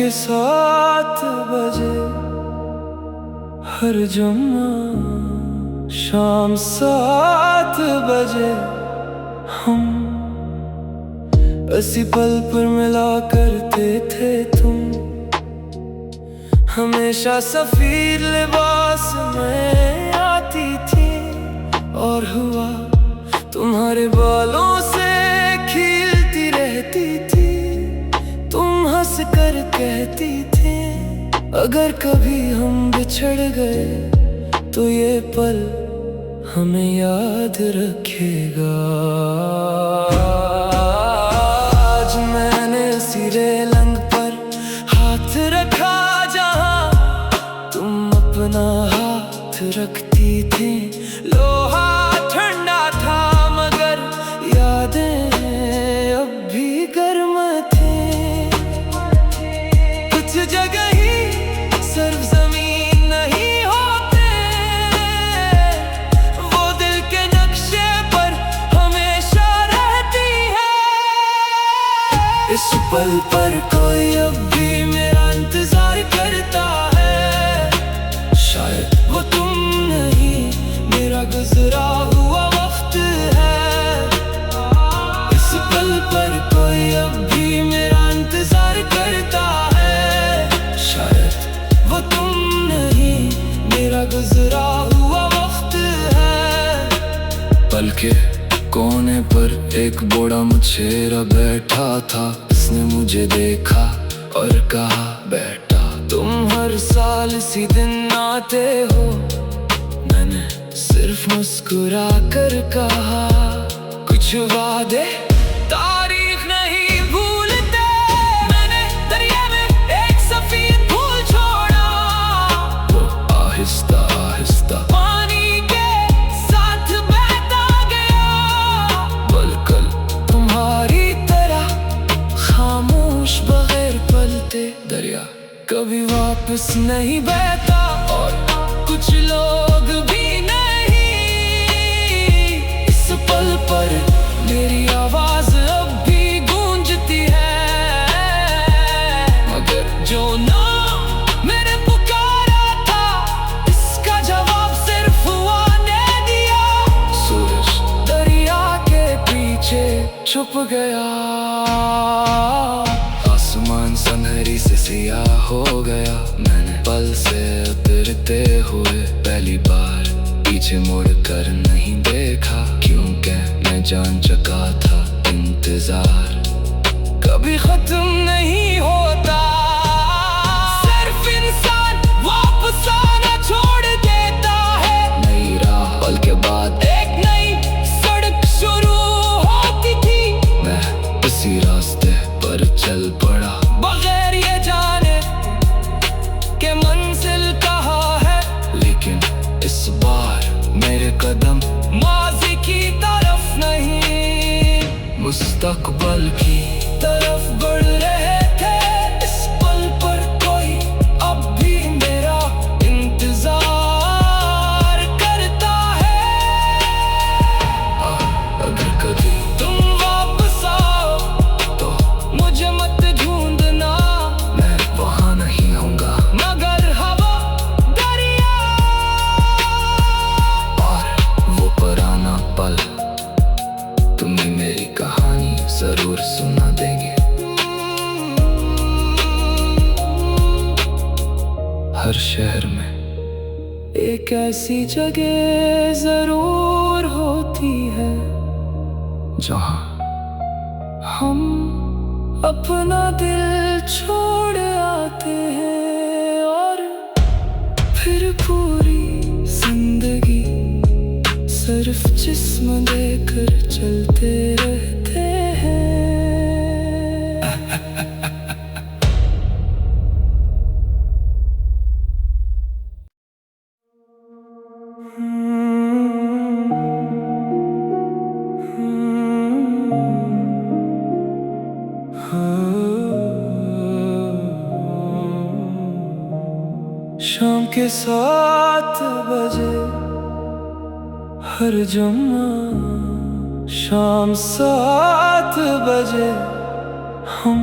के 7 बजे हर जुम्मा, शाम 7 बजे हम इसी पल पर मिला करते थे तुम। हमेशा सफेद लिबास में आती थी और हुआ तुम्हारे बालों से खिलती रहती थी। तुम हंस कर कहती थी अगर कभी हम बिछड़ गए तो ये पल हमें याद रखेगा। आज मैंने उसी रेलिंग पर हाथ रखा जहाँ तुम अपना हाथ रखती थी। लोहा ठंडा था मगर यादें अब भी गर्म थी। कुछ जगह ही सिर्फ जमीन नहीं होते, वो दिल के नक्शे पर हमेशा रहती है। इस पल पर कोई अब भी मेरा इंतजार करता है। शायद वो तुम नहीं, मेरा गुजरा हुआ वक्त है। इस पल पर कोई अब भी मेरा इंतजार करता है। शायद वो तुम नहीं, मेरा गुजरा हुआ वक्त है। पल के कोने पर एक बूढ़ा मुछेरा बैठा था। उसने मुझे देखा और कहा बेटा तुम हर साल इसी दिन आते हो। मैंने सिर्फ मुस्कुरा कर कहा कुछ वादे तारीख नहीं भूलते। मैंने दरिया में एक सफेद फूल छोड़ा, वो आहिस्ता आहिस्ता पानी के साथ बहता गया। बलकल तुम्हारी तरह खामोश बगैर पलते दरिया कभी वापस नहीं बहता और कुछ लोग भी नहीं। इस पल पर मेरी आवाज अब भी गूंजती है, मगर जो नाम मैंने पुकारा था इसका जवाब सिर्फ हुआ ने दिया। सूरज दरिया के पीछे छुप गया। आसमान सुनहरी से सियाह हो गया। मैंने पल से उतरते हुए पहली बार पीछे मुड़ कर नहीं देखा, क्योंकि मैं जान चुका था इंतजार कभी खत्म नहीं होता। सिर्फ इंसान वापस आना छोड़ देता है। नई राह पल के बाद एक नई सड़क शुरू होती थी। मैं इसी रास्ते पर चल पड़ा बगैर ये जाने के मंजिल कहाँ है। लेकिन इस बार मेरे कदम माज़ी की तरफ नहीं, मुस्तकबल की तरफ बढ़ रहे थे। इस पल पर कोई अब भी मेरा इंतजार करता है। अगर कभी तुम वापस आओ तो मुझे मत ढूंढना, मैं वहाँ नहीं होऊंगा। मगर हवा दरिया और वो पुराना पल तुम्हें मेरी कहानी जरूर सुना देंगे। हर शहर में एक ऐसी जगह जरूर होती है जहाँ हम अपना दिल छोड़ आते हैं और फिर पूरी जिंदगी सिर्फ जिस्म देकर चलते रहते हैं। शाम के 7 बजे हर जुम्मा, शाम 7 बजे हम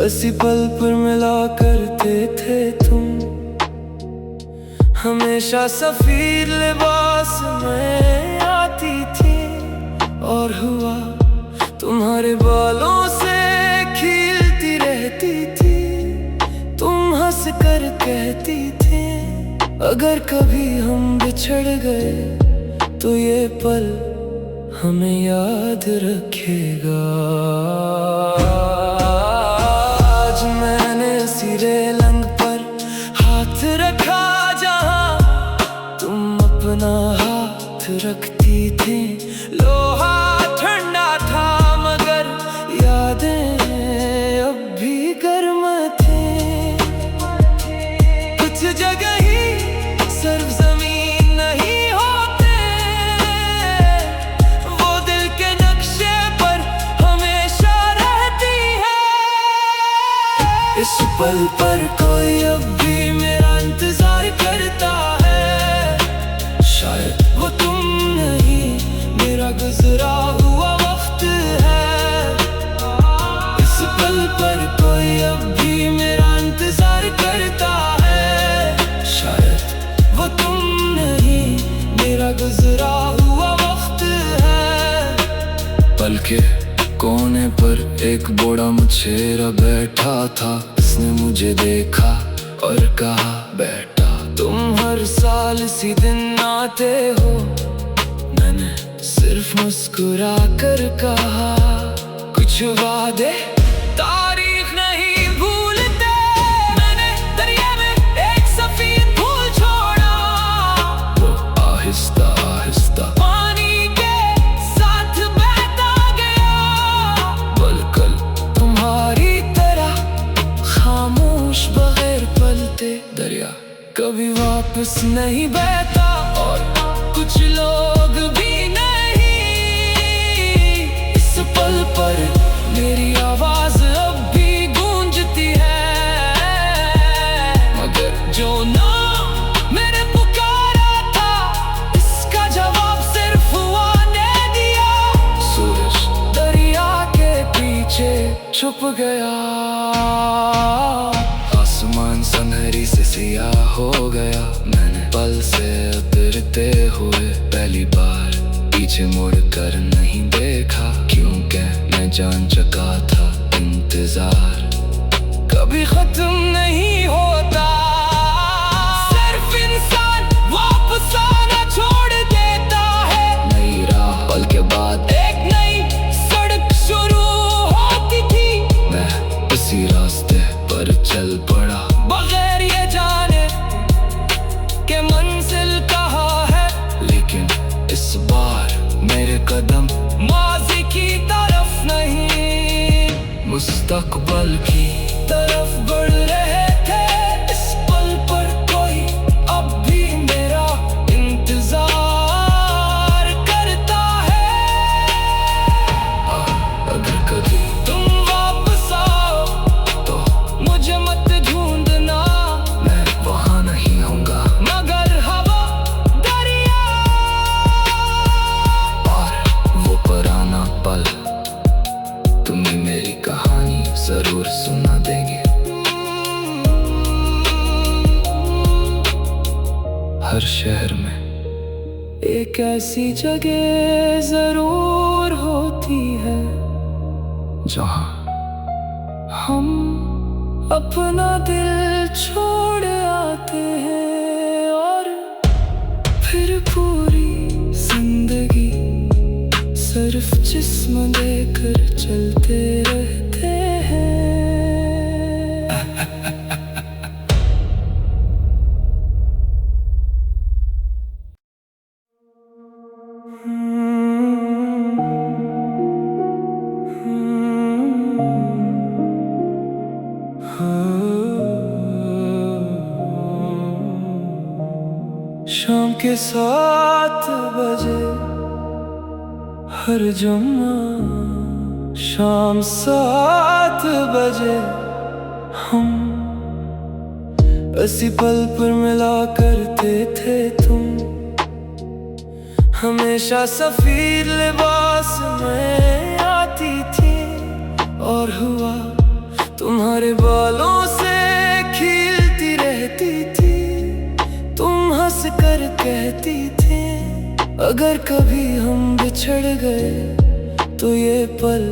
इसी पल पर मिला करते थे तुम, हमेशा सफेद लिबास में आती थी। और हुआ तुम्हारे बालों से खिलती रहती थी, तुम हंस कर कहती थी अगर कभी हम बिछड़ गए तो ये पल हमें याद रखेगा। आज मैंने इसी रेलिंग पर हाथ रखा जहां तुम अपना हाथ रखती थी। लोहा ठंडा था मगर यादें अब भी गर्म थी। कुछ जगह ही सिर्फ जमीन नहीं होते, वो दिल के नक्शे पर हमेशा रहती है। इस पल पर कोई अब भी मेरा इंतजार करता है, शायद वो तुम नहीं मेरा गुजरा हुआ वक्त है। इस पल पर कोई अब भी मेरा इंतजार करता है, शायद वो तुम नहीं मेरा गुजरा हुआ वक्त है। पल के कोने पर एक बूढ़ा मुछेरा बैठा था, उसने मुझे देखा और कहा बेटा तुम हर साल इसी दिन आते हो। मैंने सिर्फ मुस्कुरा कर कहा कुछ वादे तारीख नहीं भूलते। मैंने दरिया में एक सफेद फूल छोड़ा, वो आहिस्ता आहिस्ता पानी के साथ बहता गया। बलकल तुम्हारी तरह खामोश बगैर पलते दरिया कभी वापस नहीं बहता, और कुछ लोग भी नहीं। इस पल पर मेरी आवाज अब भी गूंजती है, मगर जो नाम मैंने पुकारा था इसका जवाब सिर्फ हुआ ने दिया। सूरज दरिया के पीछे छुप गया, आसमान सुनहरी से सियाह हो गया। मैंने पल से उतरते हुए पहली बार पीछे मुड़ कर नहीं देखा, क्योंकि मैं जान चुका था इंतजार कभी खत्म नहीं होता। सिर्फ इंसान वापस आना छोड़ देता है, नई राह पल के बाद एक नई सड़क शुरू होती थी। मैं इसी रास्ते पर चल पड़ा बगैर ये जाने के मंजिल कहाँ है। लेकिन इस बार मेरे कदम माज़ी की तरफ नहीं, मुस्तकबल की तरफ बढ़ रहे थे। इस पल पर कोई अब भी मेरा इंतजार करता है। अगर कभी तुम वापस आओ तो मुझे मत ढूंढना, मैं वहाँ नहीं होऊंगा मगर हवा दरिया और वो पुराना पल तुम्हें मेरी कहानी जरूर सुना देंगे। हर शहर में एक ऐसी जगह जरूर होती है जहाँ हम अपना दिल छोड़ आते हैं, और फिर पूरी जिंदगी सिर्फ जिस्म देकर चलते रहते हैं। शाम के 7 बजे हर जुम्मा, शाम 7 बजे हम इसी पल पर मिला करते थे तुम, हमेशा सफेद लिबास में आती थी। और हुआ तुम्हारे बालों से खिलती रहती थी, तुम हंस कर कहती थी अगर कभी हम बिछड़ गए तो ये पल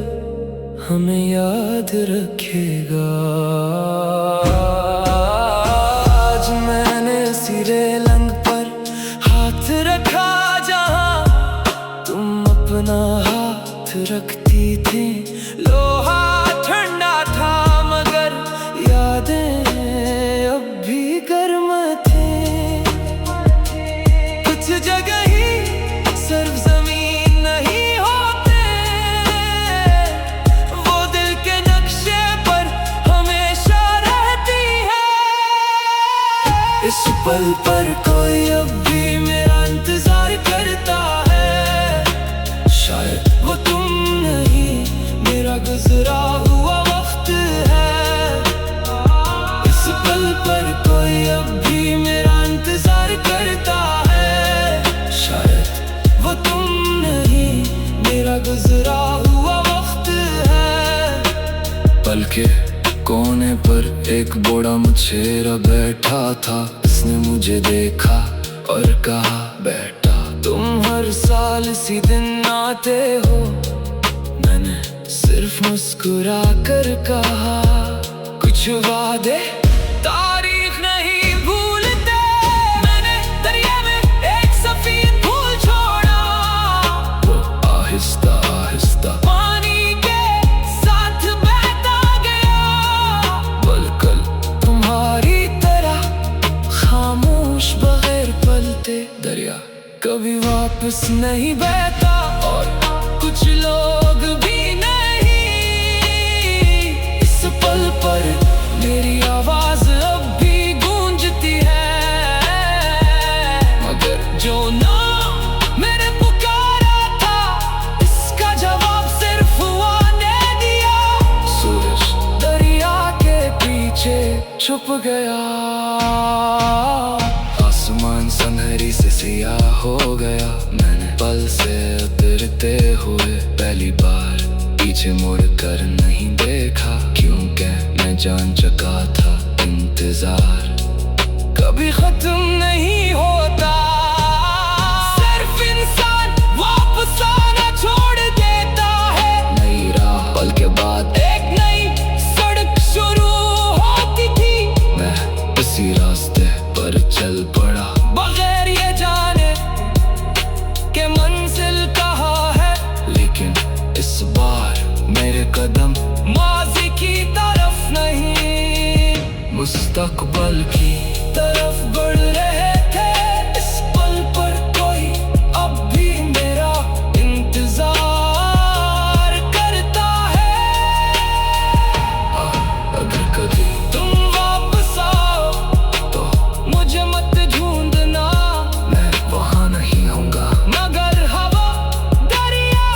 हमें याद रखेगा। आज मैंने सिरे लंग पर हाथ रखा जहाँ तुम अपना हाथ रखती थी। लोहा ठंडा था मगर यादें अब भी गर्म थी। कुछ जगह ही सिर्फ जमीन नहीं होते, वो दिल के नक्शे पर हमेशा रहती है। इस पल पर कोई अब भी मेरा इंतजार करता है, शायद वो तुम नहीं मेरा गुजरा हुआ वक्त है। इस पल पर कोई अब भी मेरा इंतजार करता है, शायद वो तुम नहीं मेरा गुजरा हुआ वक्त है। पल के कोने पर एक बूढ़ा मुछेरा बैठा था, उसने मुझे देखा और कहा बेटा तुम हर साल इसी दिन आते हो। मैंने सिर्फ मुस्कुरा कर कहा कुछ वादे तारीख नहीं भूलते। मैंने दरिया में एक सफेद फूल छोड़ा, वो आहिस्ता आहिस्ता पानी के साथ बहता गया। बलकल तुम्हारी तरह खामोश बगैर पलते दरिया कभी वापस नहीं बहता, और कुछ लोग भी नहीं। इस पल पर मेरी आवाज अब भी गूंजती है, मगर जो नाम मैंने पुकारा था इसका जवाब सिर्फ हुआ ने दिया। सूरज दरिया के पीछे छुप गया, आसमान सुनहरी से सियाह हो गया। मैंने पल से उतरते हुए पहली बार पीछे मुड़ कर नहीं देखा, क्योंकि मैं जान चुका था इंतजार कभी खत्म नहीं होता। सिर्फ इंसान वापस आना छोड़ देता है, नई राह पल के बाद एक नई सड़क शुरू होती थी। मैं इसी रास्ते पर चल पड़ा बगैर ये जाने के मंजिल कहाँ है। लेकिन इस बार मेरे कदम माज़ी की तरफ नहीं, मुस्तकबल की तरफ बढ़ रहे थे। इस पल पर कोई अब भी मेरा इंतजार करता है। अगर कभी तुम वापस आओ तो मुझे मत ढूंढना, मैं वहाँ नहीं होऊंगा। मगर हवा दरिया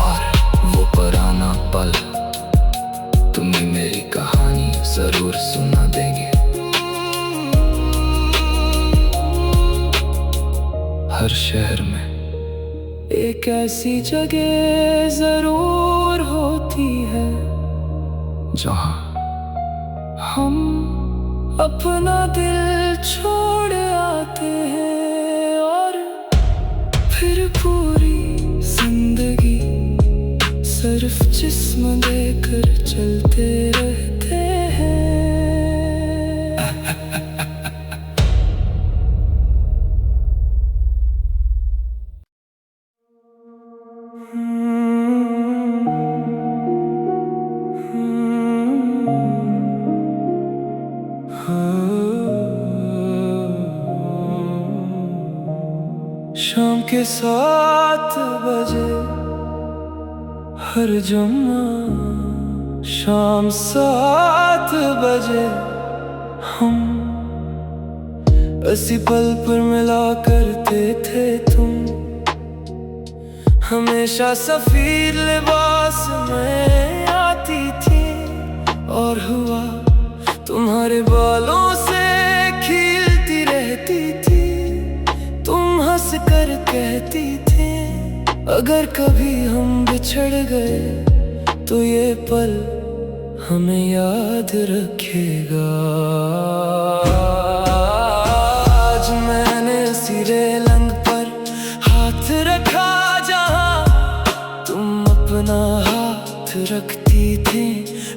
और वो पुराना पल तुम्हें मेरी कहानी जरूर सुना देंगे। हर शहर में एक ऐसी जगह जरूर होती है जहाँ हम अपना दिल छोड़ आते हैं, और फिर पूरी जिंदगी सिर्फ जिस्म देकर चलते रहते हैं। शाम के 7 बजे हर जुम्मा, शाम 7 बजे हम इसी पल पर मिला करते थे। तुम हमेशा सफेद लिबास में आती थी, और हुआ तुम्हारे बालों से खिलती रहती थी। तुम हंस कर कहती थी अगर कभी हम बिछड़ गए तो ये पल हमें याद रखेगा। आज मैंने सिरे लंग पर हाथ रखा जहाँ तुम अपना हाथ रखती थी।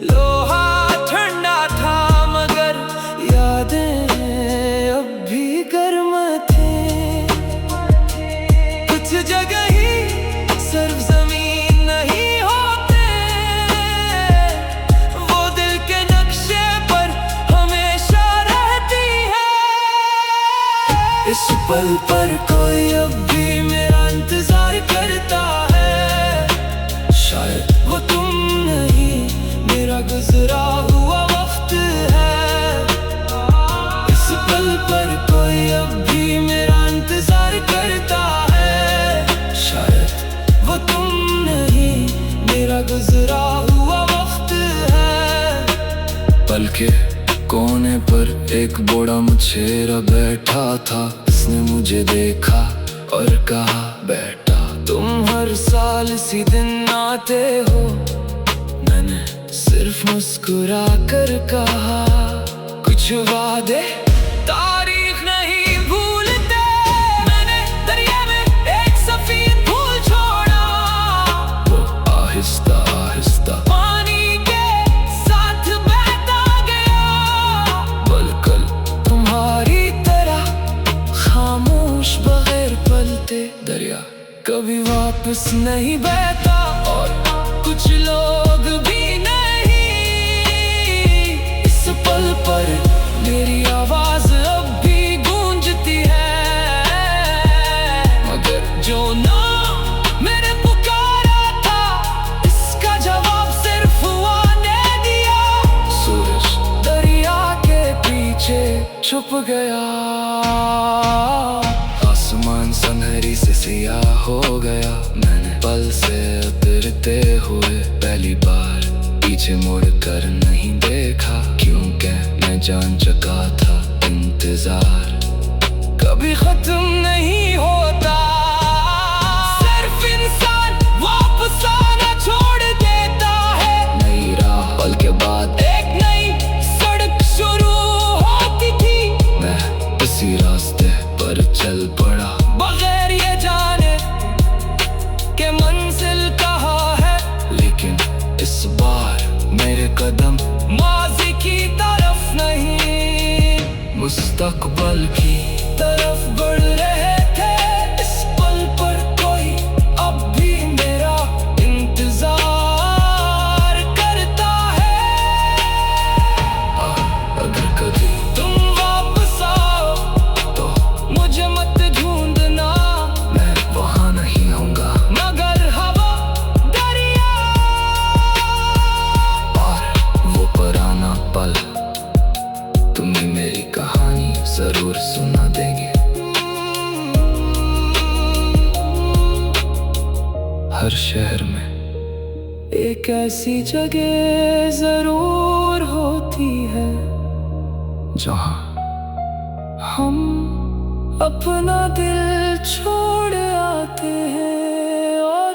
लोहा ठंडा था मगर यादें अब भी गर्म थी। कुछ जगह ही सिर्फ जमीन नहीं होते, वो दिल के नक्शे पर हमेशा रहती है। इस पल पर कोई अब भी मेरा इंतजार करता है। शायद वो तुम नहीं, मेरा गुजरा हुआ वक्त है। इस पल पर कोई अब भी मेरा इंतजार करता है। शायद वो तुम नहीं, मेरा गुजरा हुआ वक्त है। पल के कोने पर एक बूढ़ा मुछेरा बैठा था। उसने मुझे देखा और कहा, बेटा तुम हर साल इसी दिन आते हो। मैंने सिर्फ मुस्कुरा कर कहा, कुछ वादे तारीख नहीं भूलते। मैंने दरिया में एक सफेद फूल छोड़ा, वो आहिस्ता आहिस्ता पानी के साथ बहता गया। बलकल तुम्हारी तरह खामोश बगैर पलते दरिया कभी वापस नहीं बहता। और कुछ लोग भी नहीं। इस पल पर मेरी आवाज अब भी गूंजती है, मगर जो नाम मैंने पुकारा था, इसका जवाब सिर्फ हुआ ने दिया। सूरज दरिया के पीछे छुप गया। आसमान सुनहरी से सियाह हो गया। मैंने पल से उतरते हुए पहली बार पीछे मुड़ कर नहीं देखा, क्योंकि मैं जान चुका था इंतजार कभी खत्म नहीं होता। सिर्फ इंसान वापस आना छोड़ देता है। नई राह पल के बाद एक नई सड़क शुरू होती थी। मैं इसी रास्ते पर चल पड़ा, बगैर ये जाने के मंजिल कहाँ है। लेकिन इस बार मेरे कदम माज़ी की तरफ नहीं, मुस्तकबल की तरफ बढ़ रहे थे। इस पल पर कोई अब भी मेरा इंतजार करता है। अगर कभी तुम वापस आओ तो मुझे मत ढूंढना, मैं वहाँ नहीं आऊंगा। मगर हवा दरिया और वो पुराना पल तुम्हें मेरी कहानी जरूर सुना देंगे। हर शहर में एक ऐसी जगह जरूर होती है, जहाँ हम अपना दिल छोड़ आते हैं और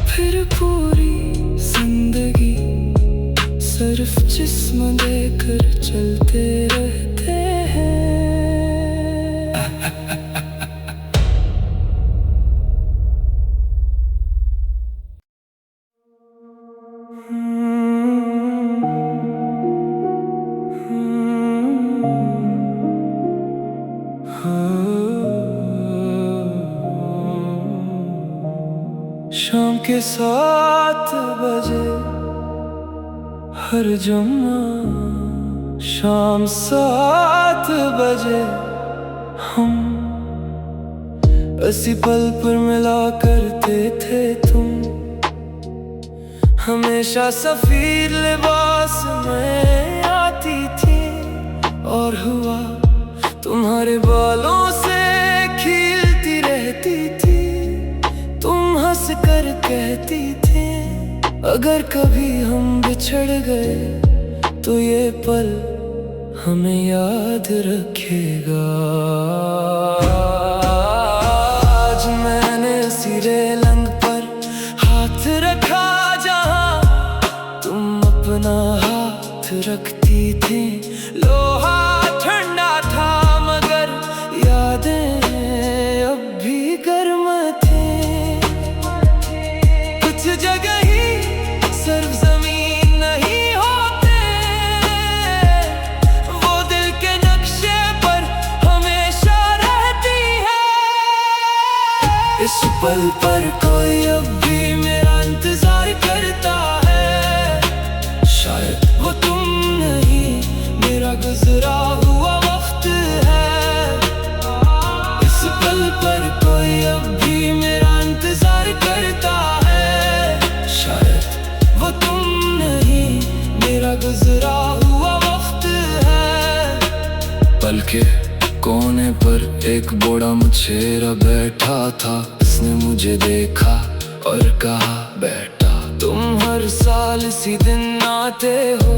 फिर पूरी जिंदगी सिर्फ जिस्म देकर चलते रहते हैं। शाम के 7 बजे हर जुम्मा, शाम 7 बजे हम इसी पल पर मिला करते थे। तुम हमेशा सफेद लिबास में आती थी और हुआ तुम्हारे बालों से खिलती रहती थी। तुम हंस कर कहती थी, अगर कभी हम बिछड़ गए तो ये पल हमें याद रखेगा। आज मैंने सिरे लंग पर हाथ रखा जहाँ अपना हाथ रखती थी, लोहा ठंडा था मगर यादें अब भी गर्म थे। कुछ जगह ही सिर्फ जमीन नहीं होते, वो दिल के नक्शे पर हमेशा रहती है। इस पल पर कोई अब भी मेरा इंतजार करता है, शायद वो तुम नहीं, मेरा गुजरा हुआ वक्त है। इस पल पर कोई अब भी मेरा इंतजार करता है, शायद वो तुम नहीं, मेरा गुजरा हुआ वक्त है। पल के कोने पर एक बूढ़ा मुछेरा बैठा था, उसने मुझे देखा और कहा, बेटा तुम हर साल इसी दिन आते हो।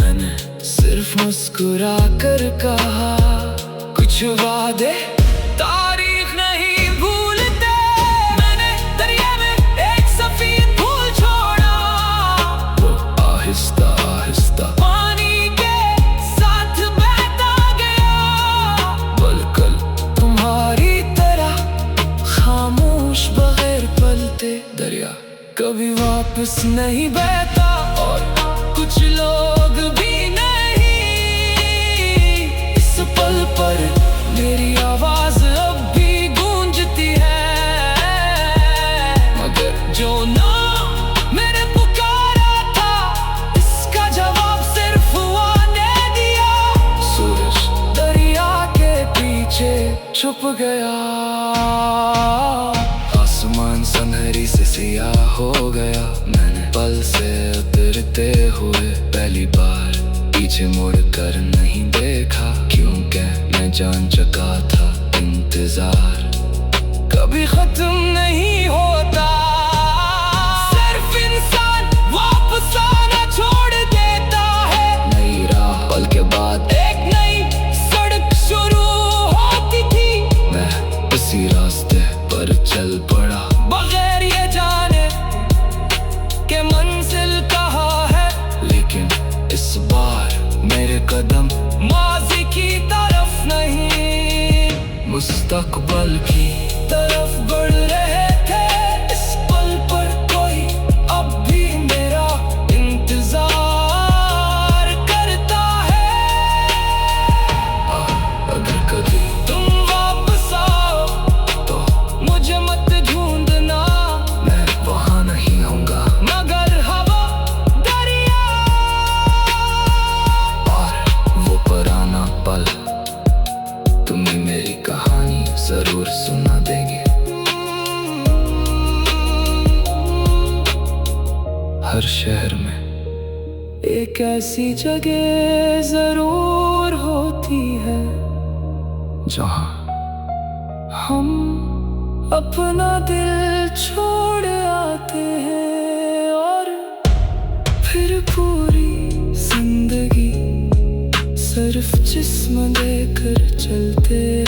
मैंने सिर्फ मुस्कुरा कर कहा, कुछ वादे तारीख नहीं भूलते। मैंने दरिया में एक सफेद फूल छोड़ा, वो आहिस्ता आहिस्ता पानी के साथ बहता गया। बलकल तुम्हारी तरह खामोश बगैर पलते दरिया कभी वापस नहीं बहता, और कुछ लोग भी नहीं। इस पल पर मेरी आवाज अब भी गूंजती है, मगर जो नाम मैंने पुकारा था, इसका जवाब सिर्फ हुआ ने दिया। सूरज दरिया के पीछे छुप गया, आसमान सुनहरी से सियाह हो गया। मैंने पल से उतरते हुए पहली बार पीछे मुड़ कर नहीं देखा, क्योंकि मैं जान चुका था इंतजार कभी खत्म नहीं होता। सिर्फ इंसान वापस आना छोड़ देता है, नई राह पल के बाद एक नई सड़क शुरू होती थी। मैं उसी रास्ते पर चल पड़ा, बगैर ये जाने के मंजिल कहाँ है। लेकिन इस बार मेरे कदम माज़ी की तरफ नहीं, मुस्तकबल की तरफ बढ़ रहे थे। इस पल पर कोई अब भी मेरा इंतजार करता है। अगर कभी तुम वापस आओ तो मुझे मत ढूंढना, मैं वहाँ नहीं होऊंगा। मगर हवा दरिया और वो पुराना पल तुम्हें मेरी कहानी जरूर सुना देंगे। हर शहर में एक ऐसी जगह जरूर होती है, जहाँ हम अपना दिल छोड़ आते हैं, और फिर पूरी जिंदगी सिर्फ जिस्म देकर चलते हैं।